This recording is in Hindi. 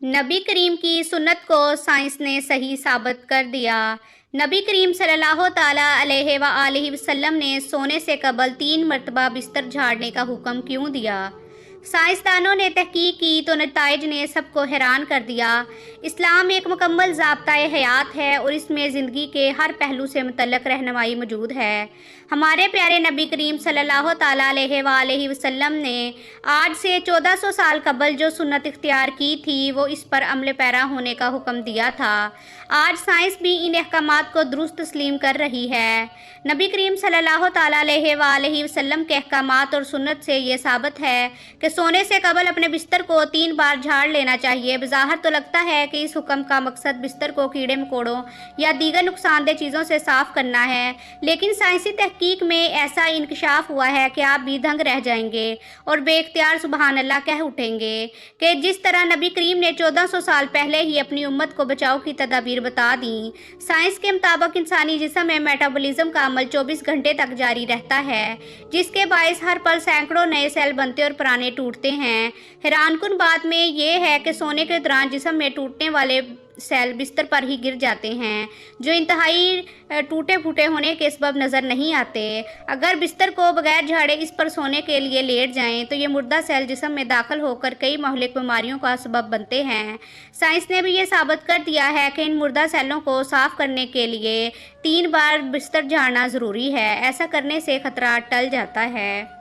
नबी करीम की सुन्नत को साइंस ने सही साबित कर दिया। नबी करीम सल्लल्लाहु ताला अलैहि वआलिहि वसल्लम ने सोने से कबल 3 मरतबा बिस्तर झाड़ने का हुक्म क्यों दिया? साइंसदानों ने तहकीक की तो नताइज ने सबको हैरान कर दिया। इस्लाम एक मुकम्मल ज़ाब्ता-ए हयात है और इसमें ज़िंदगी के हर पहलू से मुतल्लक़ रहनुमाई मौजूद है। हमारे प्यारे नबी करीम सल्लल्लाहु ताला अलैहि वसल्लम ने आज से 1400 साल कबल जो सुन्नत इख्तियार की थी वो इस पर अमल पैरा होने का हुक्म दिया था। आज साइंस भी इन अहकामात को दुरुस्त तस्लीम कर रही है। नबी करीम सल्लल्लाहु ताला अलैहि वसल्लम के अहकामात और सुन्नत से ये साबित है कि सोने से कबल अपने बिस्तर को 3 बार झाड़ लेना चाहिए। बज़ाहिर तो लगता है कि इस हुक्म का मकसद बिस्तर को कीड़े मकोड़ों या दीगर नुकसानदेह चीज़ों से साफ़ करना है, लेकिन साइंसी तहकीक में ऐसा इंकशाफ हुआ है कि आप भी दंग रह जाएंगे और बेख्तियार सुबहान अल्लाह कह उठेंगे कि जिस तरह नबी करीम ने 1400 साल पहले ही अपनी उम्मत को बचाव की तदाबीर बता दी। साइंस के मुताबिक इंसानी जिस्म में मेटाबॉलिज्म का अमल 24 घंटे तक जारी रहता है, जिसके बायस हर पल सैकड़ों नए सेल बनते और पुराने टूटते हैं। हैरानकुन बात में यह है कि सोने के दौरान जिस्म में टूटने वाले सेल बिस्तर पर ही गिर जाते हैं, जो इंतहाई टूटे फूटे होने के सबब नज़र नहीं आते। अगर बिस्तर को बगैर झाड़े इस पर सोने के लिए लेट जाएं तो ये मुर्दा सेल जिस्म में दाखिल होकर कई महलिक बीमारियों का सबब बनते हैं। साइंस ने भी ये साबित कर दिया है कि इन मुर्दा सेलों को साफ़ करने के लिए 3 बार बिस्तर झाड़ना ज़रूरी है। ऐसा करने से खतरा टल जाता है।